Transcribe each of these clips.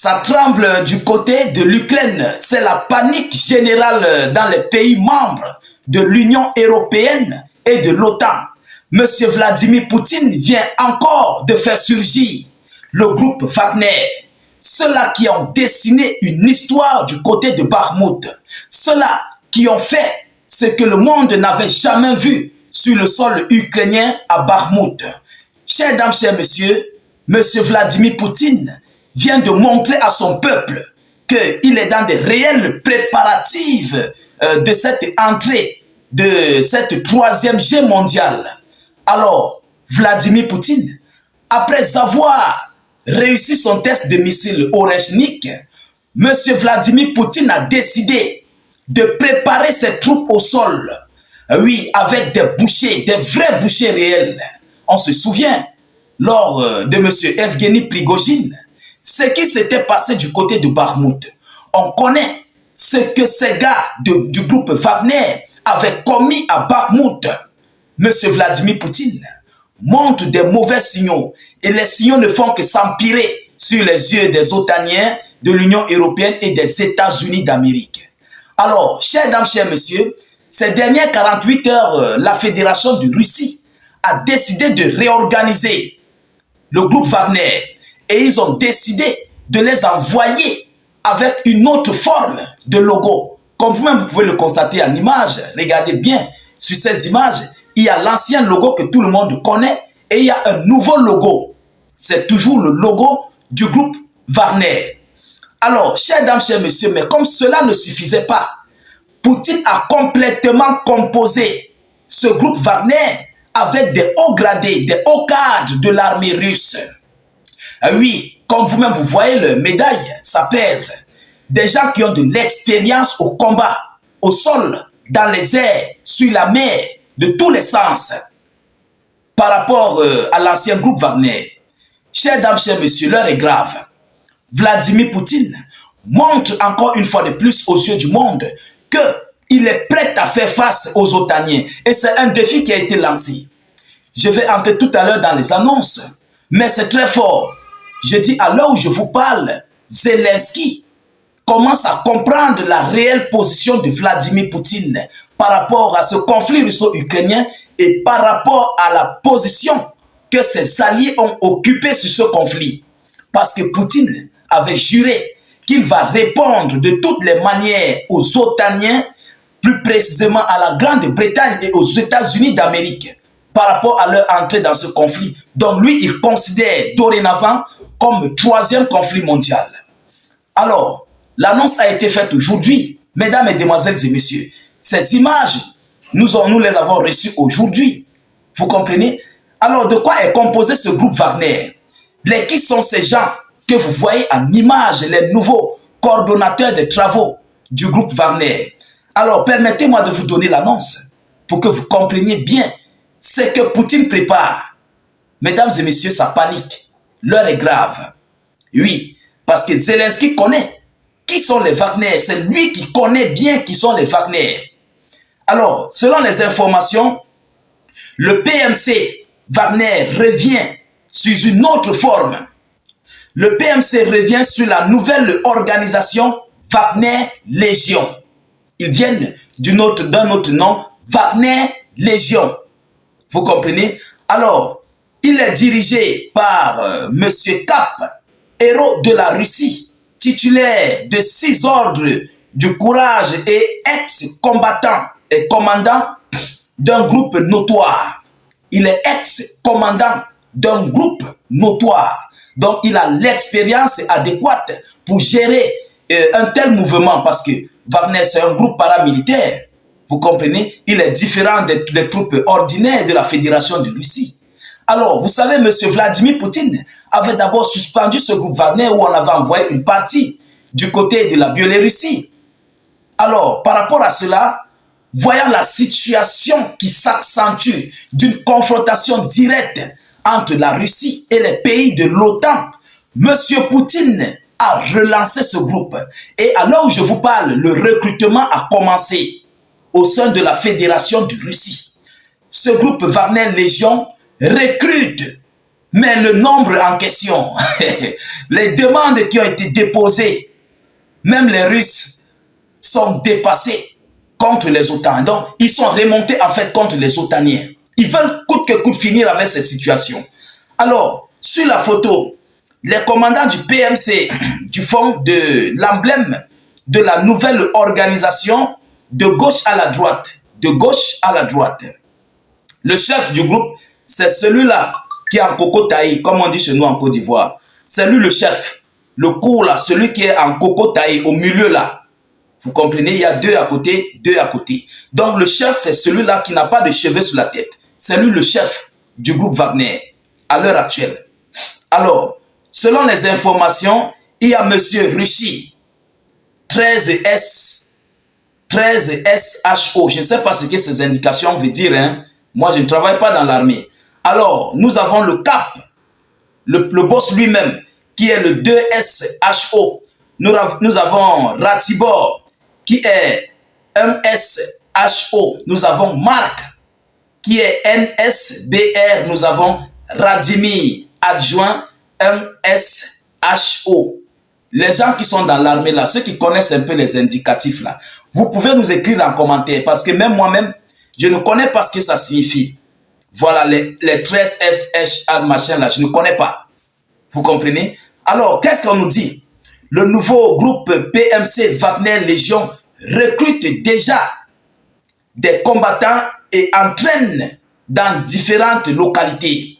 Ça tremble du côté de l'Ukraine. C'est la panique générale dans les pays membres de l'Union européenne et de l'OTAN. Monsieur Vladimir Poutine vient encore de faire surgir le groupe Wagner. Ceux-là qui ont dessiné une histoire du côté de Bakhmout. Ceux-là qui ont fait ce que le monde n'avait jamais vu sur le sol ukrainien à Bakhmout. Chers dames, chers messieurs, monsieur Vladimir Poutine vient de montrer à son peuple qu'il est dans des réels préparatifs de cette entrée de cette troisième guerre mondiale. Alors, Vladimir Poutine, après avoir réussi son test de missile Oreshnik, M. Vladimir Poutine a décidé de préparer ses troupes au sol. Oui, avec des bouchers, des vrais bouchers réels. On se souvient, lors de M. Evgeny Prigojine, ce qui s'était passé du côté de Bakhmout. On connaît ce que ces gars du groupe Wagner avaient commis à Bakhmout. M. Vladimir Poutine montre des mauvais signaux et les signaux ne font que s'empirer sur les yeux des otaniens de l'Union européenne et des États-Unis d'Amérique. Alors, chers dames, chers messieurs, ces dernières 48 heures, la Fédération de Russie a décidé de réorganiser le groupe Wagner et ils ont décidé de les envoyer avec une autre forme de logo. Comme vous-même pouvez le constater en image, regardez bien sur ces images, il y a l'ancien logo que tout le monde connaît et il y a un nouveau logo. C'est toujours le logo du groupe Wagner. Alors, chers dames, chers messieurs, mais comme cela ne suffisait pas, Poutine a complètement composé ce groupe Wagner avec des hauts gradés, des hauts cadres de l'armée russe. Oui, comme vous-même vous voyez le médaille, ça pèse. Des gens qui ont de l'expérience au combat, au sol, dans les airs, sur la mer, de tous les sens, par rapport à l'ancien groupe Wagner. Chers dames, chers messieurs, l'heure est grave. Vladimir Poutine montre encore une fois de plus aux yeux du monde qu'il est prêt à faire face aux otaniens. Et c'est un défi qui a été lancé. Je vais entrer tout à l'heure dans les annonces, mais c'est très fort. Je dis à l'heure où je vous parle, Zelensky commence à comprendre la réelle position de Vladimir Poutine par rapport à ce conflit russo-ukrainien et par rapport à la position que ses alliés ont occupée sur ce conflit. Parce que Poutine avait juré qu'il va répondre de toutes les manières aux otaniens, plus précisément à la Grande-Bretagne et aux États-Unis d'Amérique, par rapport à leur entrée dans ce conflit. Donc lui, il considère dorénavant comme le troisième conflit mondial. Alors, l'annonce a été faite aujourd'hui, mesdames, mesdemoiselles et messieurs. Ces images, nous les avons reçues aujourd'hui. Vous comprenez? Alors, de quoi est composé ce groupe Wagner? Qui sont ces gens que vous voyez en image, les nouveaux coordonnateurs des travaux du groupe Wagner? Alors, permettez-moi de vous donner l'annonce pour que vous compreniez bien ce que Poutine prépare. Mesdames et messieurs, ça panique. L'heure est grave. Oui, parce que Zelensky connaît qui sont les Wagner. C'est lui qui connaît bien qui sont les Wagner. Alors, selon les informations, le PMC Wagner revient sous une autre forme. Le PMC revient sur la nouvelle organisation Wagner Légion. Ils viennent d'un autre nom, Wagner Légion. Vous comprenez? Alors, il est dirigé par M. Cap, héros de la Russie, titulaire de 6 ordres du courage et ex-combattant et commandant d'un groupe notoire. Il est ex-commandant d'un groupe notoire. Donc, il a l'expérience adéquate pour gérer un tel mouvement parce que Wagner, c'est un groupe paramilitaire. Vous comprenez? Il est différent des troupes ordinaires de la Fédération de Russie. Alors, vous savez, M. Vladimir Poutine avait d'abord suspendu ce groupe Wagner où on avait envoyé une partie du côté de la Biélorussie. Alors, par rapport à cela, voyant la situation qui s'accentue d'une confrontation directe entre la Russie et les pays de l'OTAN, M. Poutine a relancé ce groupe. Et à l'heure où je vous parle, le recrutement a commencé au sein de la Fédération de Russie. Ce groupe Wagner Légion recrute Mais le nombre en question, les demandes qui ont été déposées, même les Russes sont dépassés contre les OTAN. Donc, ils sont remontés en fait contre les OTANiens. Ils veulent coûte que coûte finir avec cette situation. Alors, sur la photo, les commandants du PMC, du fond de l'emblème de la nouvelle organisation de gauche à la droite. De gauche à la droite. Le chef du groupe, c'est celui-là qui est en coco taillé, comme on dit chez nous en Côte d'Ivoire. C'est lui le chef. Le court là, celui qui est en coco taillé, au milieu là. Vous comprenez, il y a deux à côté, deux à côté. Donc le chef, c'est celui-là qui n'a pas de cheveux sur la tête. C'est lui le chef du groupe Wagner, à l'heure actuelle. Alors, selon les informations, il y a monsieur Russie, 13SHO. Je ne sais pas ce que ces indications veulent dire, hein. Moi, je ne travaille pas dans l'armée. Alors, nous avons le CAP, le boss lui-même, qui est le 2SHO. Nous avons Ratibor, qui est 1SHO. Nous avons Marc, qui est NSBR. Nous avons Radimir, adjoint 1SHO. Les gens qui sont dans l'armée là, ceux qui connaissent un peu les indicatifs là, vous pouvez nous écrire en commentaire parce que même moi-même, je ne connais pas ce que ça signifie. Voilà, les 13 SH, machin là, je ne connais pas. Vous comprenez? Alors, qu'est-ce qu'on nous dit? Le nouveau groupe PMC Wagner Légion recrute déjà des combattants et entraîne dans différentes localités.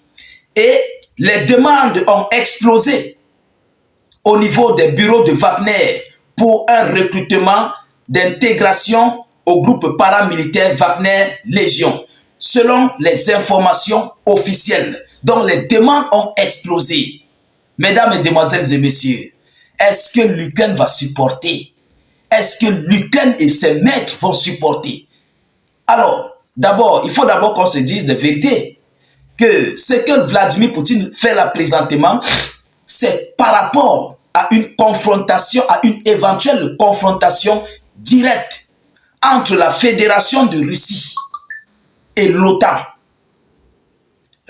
Et les demandes ont explosé au niveau des bureaux de Wagner pour un recrutement d'intégration au groupe paramilitaire Wagner Légion, selon les informations officielles. Donc les demandes ont explosé. Mesdames, Mesdemoiselles et Messieurs, est-ce que l'Ukraine va supporter? Est-ce que l'Ukraine et ses maîtres vont supporter? Alors, d'abord, il faut d'abord qu'on se dise la vérité. Que ce que Vladimir Poutine fait là présentement, c'est par rapport à une confrontation, à une éventuelle confrontation directe entre la Fédération de Russie et l'OTAN.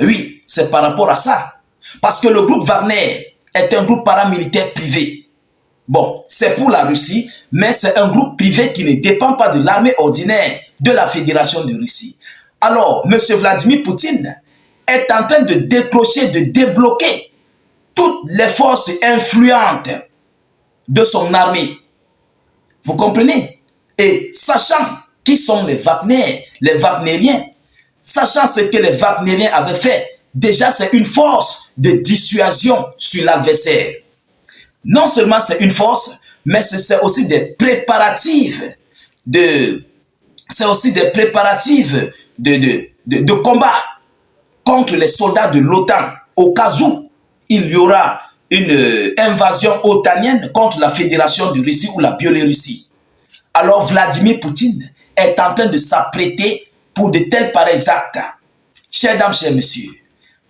Oui, c'est par rapport à ça. Parce que le groupe Wagner est un groupe paramilitaire privé. Bon, c'est pour la Russie, mais c'est un groupe privé qui ne dépend pas de l'armée ordinaire de la Fédération de Russie. Alors, M. Vladimir Poutine est en train de décrocher, de débloquer toutes les forces influentes de son armée. Vous comprenez? Et sachant qui sont les Wagneriens, sachant ce que les Wagneriens avaient fait, déjà c'est une force de dissuasion sur l'adversaire. Non seulement c'est une force, mais c'est aussi des préparatifs de combat contre les soldats de l'OTAN au cas où il y aura une invasion otanienne contre la Fédération de Russie ou la Biélorussie. Alors Vladimir Poutine est en train de s'apprêter pour de tels pareils actes. Chers dames, chers messieurs,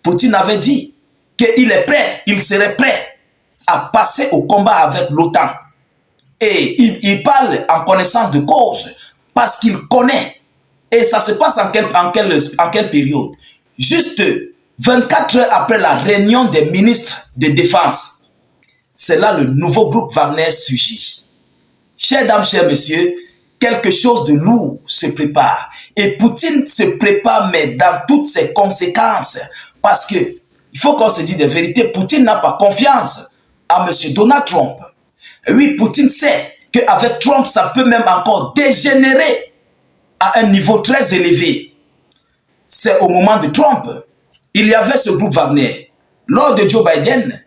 Poutine avait dit qu'il est prêt, il serait prêt à passer au combat avec l'OTAN. Et il parle en connaissance de cause parce qu'il connaît. Et ça se passe en quelle période? Juste 24 heures après la réunion des ministres de défense. C'est là le nouveau groupe Wagner surgit. Chers dames, chers messieurs, quelque chose de lourd se prépare. Et Poutine se prépare, mais dans toutes ses conséquences. Parce que, il faut qu'on se dise des vérités, Poutine n'a pas confiance à M. Donald Trump. Et oui, Poutine sait qu'avec Trump, ça peut même encore dégénérer à un niveau très élevé. C'est au moment de Trump. Il y avait ce groupe Wagner. Lors de Joe Biden,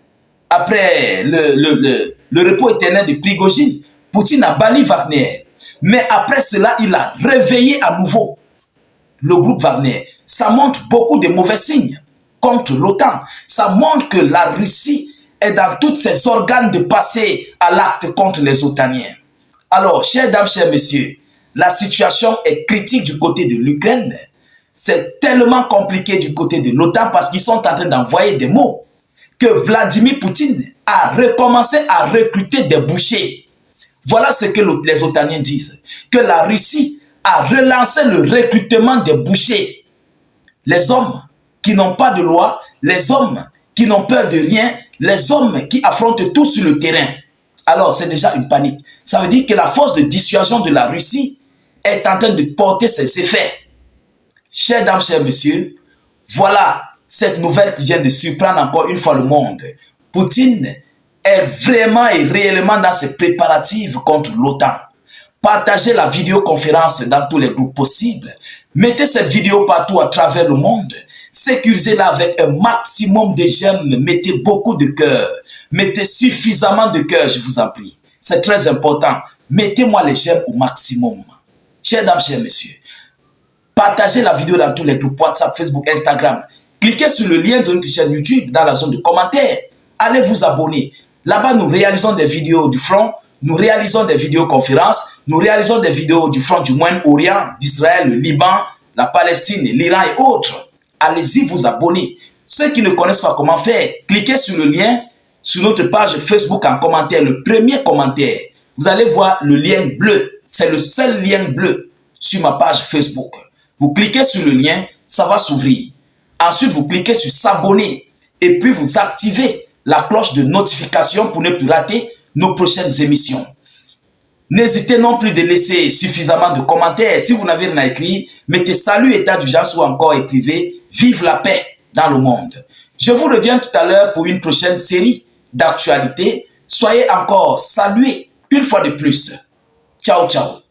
après le repos éternel de Prigojine, Poutine a banni Wagner. Mais après cela, il a réveillé à nouveau le groupe Wagner. Ça montre beaucoup de mauvais signes contre l'OTAN. Ça montre que la Russie est dans tous ses organes de passer à l'acte contre les OTANiens. Alors, chers dames, chers messieurs, la situation est critique du côté de l'Ukraine. C'est tellement compliqué du côté de l'OTAN parce qu'ils sont en train d'envoyer des mots que Vladimir Poutine a recommencé à recruter des bouchers. Voilà ce que les OTANiens disent. Que la Russie a relancé le recrutement des bouchers. Les hommes qui n'ont pas de loi, les hommes qui n'ont peur de rien, les hommes qui affrontent tout sur le terrain. Alors, c'est déjà une panique. Ça veut dire que la force de dissuasion de la Russie est en train de porter ses effets. Chères dames, chers messieurs, voilà cette nouvelle qui vient de surprendre encore une fois le monde. Poutine est vraiment et réellement dans ses préparatifs contre l'OTAN. Partagez la vidéoconférence dans tous les groupes possibles. Mettez cette vidéo partout à travers le monde. Sécurisez-la avec un maximum de j'aime. Mettez beaucoup de cœur. Mettez suffisamment de cœur, je vous en prie. C'est très important. Mettez-moi les j'aime au maximum. Chères dames, chers messieurs, partagez la vidéo dans tous les groupes WhatsApp, Facebook, Instagram. Cliquez sur le lien de notre chaîne YouTube dans la zone de commentaires. Allez vous abonner. Là-bas, nous réalisons des vidéos du front, nous réalisons des vidéoconférences, nous réalisons des vidéos du front du Moyen-Orient, d'Israël, le Liban, la Palestine, l'Iran et autres. Allez-y vous abonner. Ceux qui ne connaissent pas comment faire, cliquez sur le lien sur notre page Facebook en commentaire, le premier commentaire. Vous allez voir le lien bleu. C'est le seul lien bleu sur ma page Facebook. Vous cliquez sur le lien, ça va s'ouvrir. Ensuite, vous cliquez sur s'abonner et puis vous activez la cloche de notification pour ne plus rater nos prochaines émissions. N'hésitez non plus de laisser suffisamment de commentaires. Si vous n'avez rien à écrire, mettez salut, état d'urgence ou encore écrivez vive la paix dans le monde. Je vous reviens tout à l'heure pour une prochaine série d'actualités. Soyez encore salués une fois de plus. Ciao, ciao.